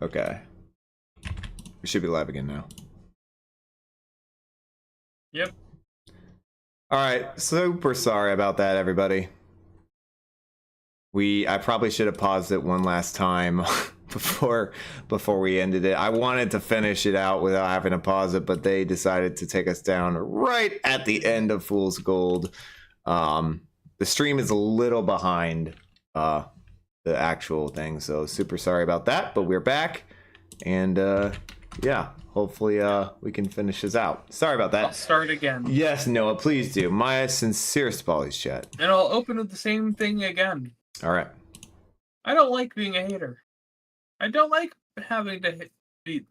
Okay. We should be live again now. Yep. Alright, super sorry about that, everybody. I probably should have paused it one last time before we ended it. I wanted to finish it out without having to pause it, but they decided to take us down right at the end of Fool's Gold. The stream is a little behind the actual thing, so super sorry about that, but we're back. And yeah, hopefully we can finish this out. Sorry about that. I'll start again. Yes, Noah, please do. My sincerest apologies, chat. And I'll open with the same thing again. All right. I don't like being a hater. I don't like having to be...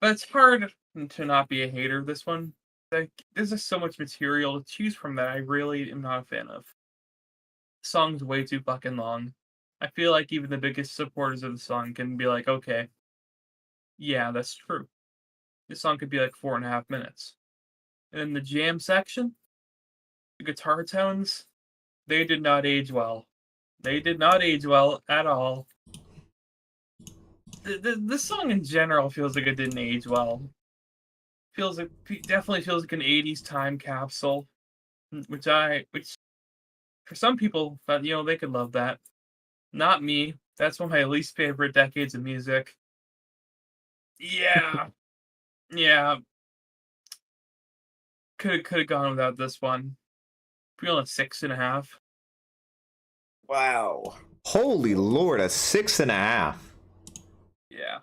But it's hard to not be a hater, this one. Like, there's just so much material to choose from that I really am not a fan of. The song's way too fucking long. I feel like even the biggest supporters of the song can be like, okay, yeah, that's true. This song could be like 4.5 minutes. And in the jam section, the guitar tones, they did not age well. They did not age well at all. This song in general feels like it didn't age well. Definitely feels like an 80s time capsule, which for some people, they could love that. Not me. That's one of my least favorite decades of music. Yeah. Yeah. Could have gone without this one. Feeling 6.5. Wow. Holy Lord, a 6.5. Yeah.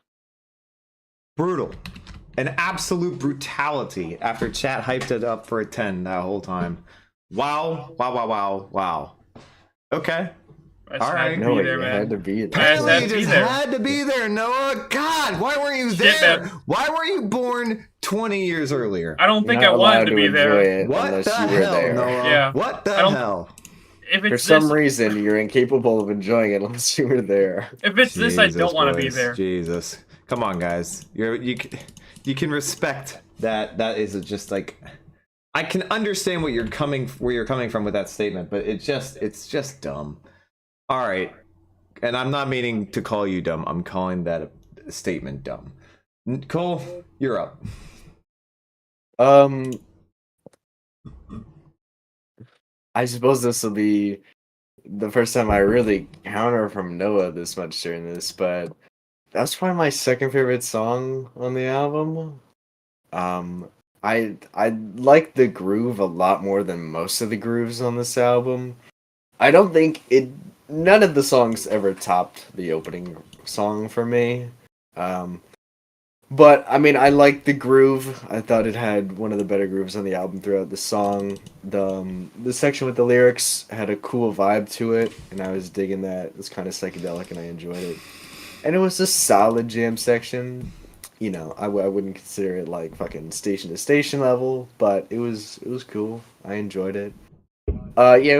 Brutal. An absolute brutality after chat hyped it up for a 10 that whole time. Wow. Wow, wow, wow, wow. Okay. All right. No, there, you man. had to be there. Apparently had you to be just there. had to be there, Noah. God, why weren't you Shit, there? man. Why were you born 20 years earlier? I don't think I You're not wanted allowed to be enjoy there. it What unless the you were hell, there. Noah? Yeah. What the I don't- hell? If For it's some this, reason, you're incapable of enjoying it unless you were there. if it's this, I Jesus, don't want to be boys. there. Jesus, come on, guys. You can respect that. That is just like, I can understand where you're coming from with that statement, but it's just dumb. All right, and I'm not meaning to call you dumb. I'm calling that a statement dumb. Cole, you're up. I suppose this will be the first time I really counter from Noah this much during this, but that's probably my second favorite song on the album. I like the groove a lot more than most of the grooves on this album. I don't think none of the songs ever topped the opening song for me. But I mean, I liked the groove. I thought it had one of the better grooves on the album throughout the song. The section with the lyrics had a cool vibe to it, and I was digging that. It was kind of psychedelic, and I enjoyed it. And it was a solid jam section. You know, I wouldn't consider it like fucking station to station level, but it was cool. I enjoyed it. Yeah,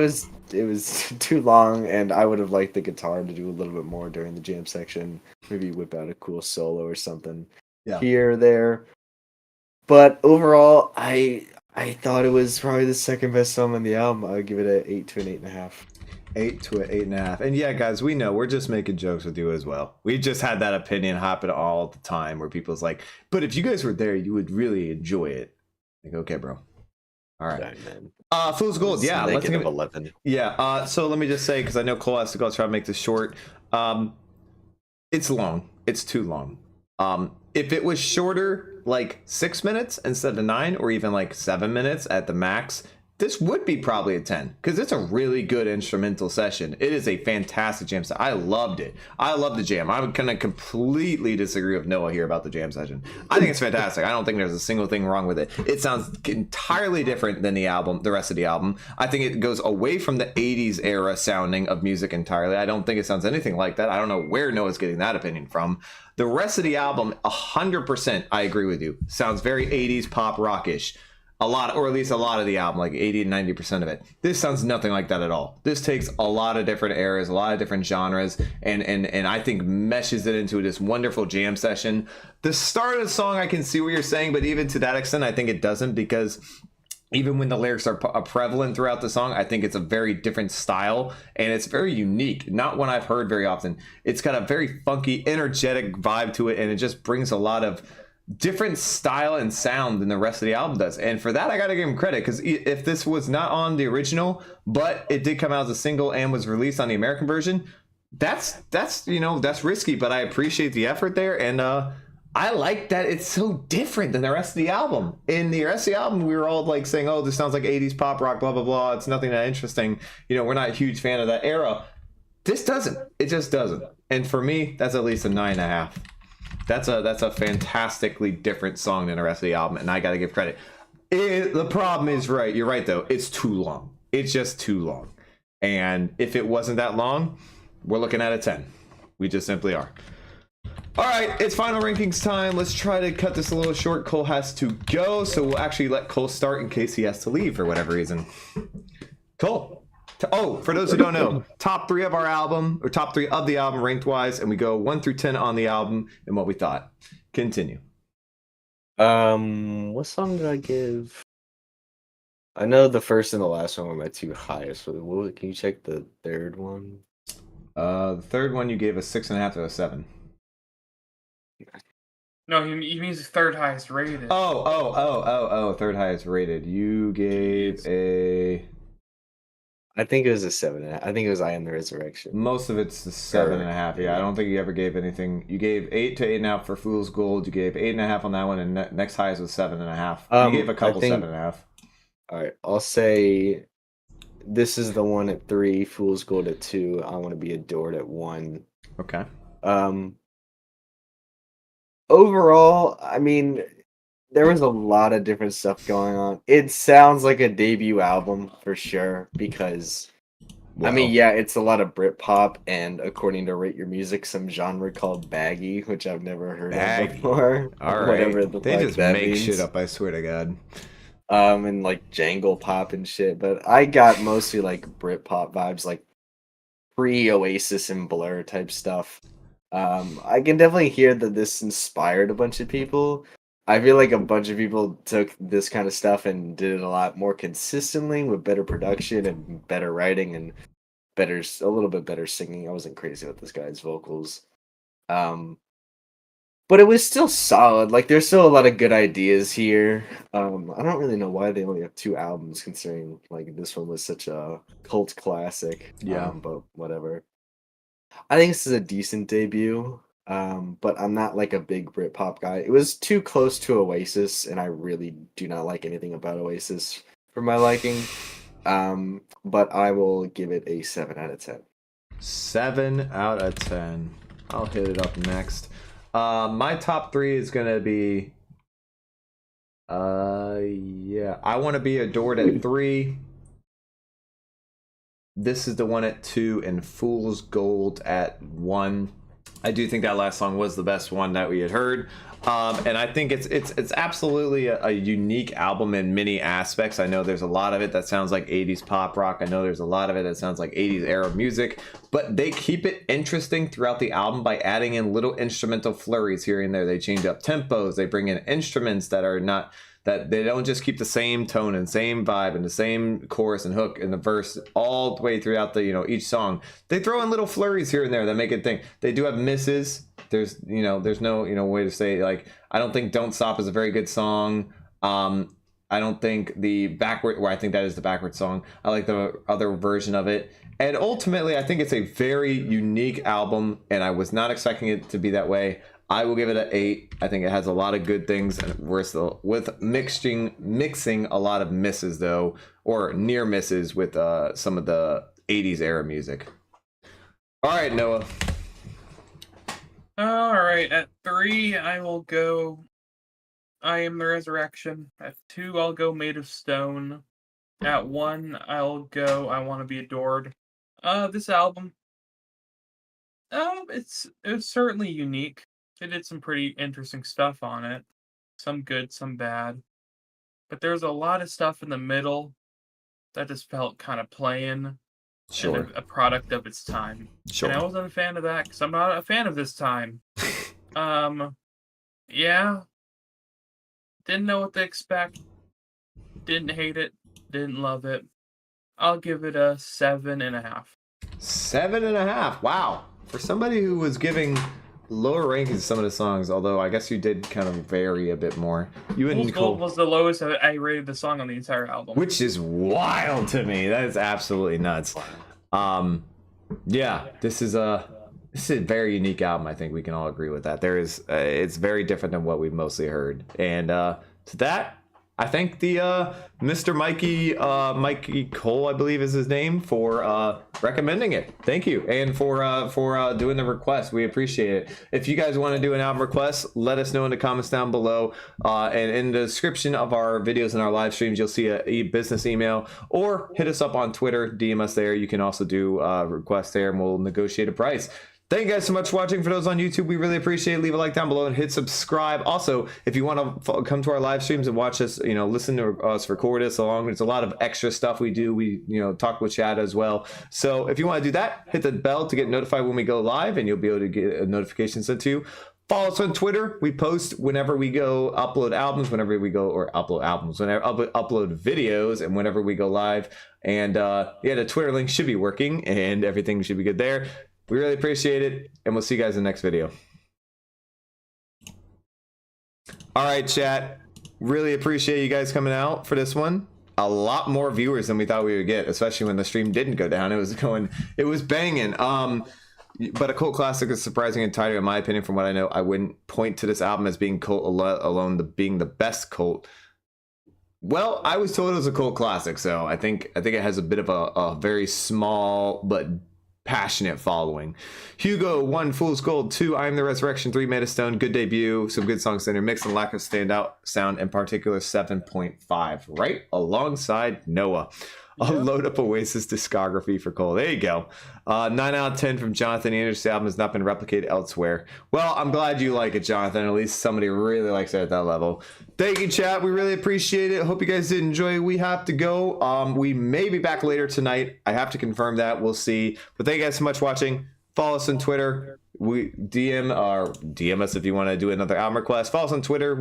it was too long, and I would have liked the guitar to do a little bit more during the jam section. Maybe whip out a cool solo or something. Yeah. Here or there. But overall, I thought it was probably the second best song on the album. I would give it an 8 to an 8.5. 8 to an 8.5. And yeah, guys, we know we're just making jokes with you as well. We just had that opinion happen all the time where people's like, but if you guys were there, you would really enjoy it. Like, okay, bro. All right. Man. Fool's Gold. Yeah. Let's give it 11. Yeah. So let me just say, because I know Cole has to go, I'll try to make this short. It's long. It's too long. If it was shorter, like 6 minutes instead of 9, or even like 7 minutes at the max, this would be probably a 10, because it's a really good instrumental session. It is a fantastic jam session. I loved it. I love the jam. I'm gonna completely disagree with Noah here about the jam session. I think it's fantastic. I don't think there's a single thing wrong with it. It sounds entirely different than the rest of the album. I think it goes away from the 80s era sounding of music entirely. I don't think it sounds anything like that. I don't know where Noah's getting that opinion from. The rest of the album, 100%, I agree with you. Sounds very 80s pop rockish. A lot, or at least a lot of the album, like 80 to 90% of it. This sounds nothing like that at all. This takes a lot of different eras, a lot of different genres, and I think meshes it into this wonderful jam session. The start of the song, I can see what you're saying, but even to that extent, I think it doesn't, because even when the lyrics are prevalent throughout the song, I think it's a very different style and it's very unique. Not one I've heard very often. It's got a very funky, energetic vibe to it, and it just brings a lot of different style and sound than the rest of the album does. And for that, I gotta give him credit, because if this was not on the original, but it did come out as a single and was released on the American version, that's risky, but I appreciate the effort there. And I like that it's so different than the rest of the album. In the rest of the album, we were all like saying, oh, this sounds like 80s pop rock, blah, blah, blah. It's nothing that interesting. We're not a huge fan of that era. This doesn't. It just doesn't. And for me, that's at least a 9.5. That's a fantastically different song than the rest of the album, and I got to give credit. The problem is, right, you're right, though. It's too long. It's just too long. And if it wasn't that long, we're looking at a 10. We just simply are. All right, it's final rankings time. Let's try to cut this a little short. Cole has to go, so we'll actually let Cole start in case he has to leave for whatever reason. Cole. Oh, for those who don't know, top 3 of our album, or top 3 of the album ranked wise, and we go 1 through 10 on the album and what we thought. Continue. What song did I give? I know the first and the last one were my 2 highest. Can you check the third one? The third one you gave a 6.5 out of 7. No, he means third highest rated. Oh, third highest rated. You gave a... I think it was a 7. I think it was I Am the Resurrection. Most of it's the 7.5. Yeah, I don't think you ever gave anything. You gave 8 to 8.5 for Fool's Gold. You gave 8.5 on that one, and next highest was 7.5. You gave a couple 7.5. All right, I'll say this is the one at 3, Fool's Gold at 2. I Want to Be Adored at 1. Okay. Overall, I mean, there was a lot of different stuff going on. It sounds like a debut album for sure because, I mean, yeah, it's a lot of Britpop and, according to Rate Your Music, some genre called baggy, which I've never heard of before. All right, whatever they just make shit up. I swear to God. And like jangle pop and shit, but I got mostly like Britpop vibes, like pre-Oasis and Blur type stuff. I can definitely hear that this inspired a bunch of people. I feel like a bunch of people took this kind of stuff and did it a lot more consistently with better production and better writing and a little bit better singing. I wasn't crazy with this guy's vocals. But it was still solid. Like, there's still a lot of good ideas here. I don't really know why they only have 2 albums, considering like this one was such a cult classic. Yeah. But whatever. I think this is a decent debut. But I'm not like a big Britpop guy. It was too close to Oasis, and I really do not like anything about Oasis for my liking. But I will give it a 7 out of 10. 7 out of 10. I'll hit it up next. My top 3 is gonna be I Want to Be Adored at 3. This is the one at 2, and Fool's Gold at 1. I do think that last song was the best one that we had heard. And I think it's absolutely a unique album in many aspects. I know there's a lot of it that sounds like 80s pop rock. I know there's a lot of it that sounds like 80s era music, but they keep it interesting throughout the album by adding in little instrumental flurries here and there. They change up tempos. They bring in instruments that are not, that they don't just keep the same tone and same vibe and the same chorus and hook and the verse all the way throughout the, each song. They throw in little flurries here and there that make it think. They do have misses. There's no way to say, like, I don't think Don't Stop is a very good song. I don't think the backward, where I think that is the backward song. I like the other version of it. And ultimately, I think it's a very unique album, and I was not expecting it to be that way. I will give it an 8. I think it has a lot of good things, and we're still with mixing a lot of misses, though, or near misses with some of the 80s era music. All right, Noah. All right, at 3, I will go I Am the Resurrection. At 2, I'll go Made of Stone. At 1, I'll go I Want to Be Adored. This album, it's certainly unique. It did some pretty interesting stuff on it. Some good, some bad. But there's a lot of stuff in the middle that just felt kind of plain. Sure. And a product of its time. Sure. And I wasn't a fan of that because I'm not a fan of this time. Yeah. Didn't know what to expect. Didn't hate it. Didn't love it. I'll give it a 7.5. 7.5. Wow. For somebody who was giving lower rankings to some of the songs, although I guess you did kind of vary a bit more. You and Fool's Nicole, Gold was the lowest I rated the song on the entire album. which is wild to me. That is absolutely nuts. Yeah, this is a very unique album. I think we can all agree with that. There is it's very different than what we've mostly heard. And to that, I thank the Mr. Mikey Cole, I believe is his name, for recommending it. Thank you, and for doing the request. We appreciate it. If you guys want to do an album request, let us know in the comments down below. And in the description of our videos and our live streams, you'll see a business email, or hit us up on Twitter, DM us there. You can also do requests there, and we'll negotiate a price. Thank you guys so much for watching. For those on YouTube, we really appreciate it. Leave a like down below and hit subscribe. Also, if you want to come to our live streams and watch us, listen to us record us along, there's a lot of extra stuff we do. We, talk with chat as well. So if you want to do that, hit the bell to get notified when we go live, and you'll be able to get a notification sent to you. Follow us on Twitter. We post whenever we go upload albums, whenever we upload videos, and whenever we go live. And the Twitter link should be working, and everything should be good there. We really appreciate it, and we'll see you guys in the next video. All right, chat. Really appreciate you guys coming out for this one. A lot more viewers than we thought we would get, especially when the stream didn't go down. It was banging. But A Cult Classic is surprising and tighter, in my opinion. From what I know, I wouldn't point to this album as being cult alone, being the best cult. Well, I was told it was a cult classic, so I think it has a bit of a very small but passionate following. Hugo 1, Fool's Gold 2, I Am the Resurrection 3, Made of Stone, good debut, some good songs in there, mix and lack of standout sound, in particular 7.5, right alongside Noah. I'll load up Oasis discography for Cole. There you go. 9 out of 10 from Jonathan Anderson's album has not been replicated elsewhere. Well, I'm glad you like it, Jonathan. At least somebody really likes it at that level. Thank you, chat. We really appreciate it. Hope you guys did enjoy. We have to go. We may be back later tonight. I have to confirm that. We'll see. But thank you guys so much for watching. Follow us on Twitter. We DM us if you want to do another album request. Follow us on Twitter.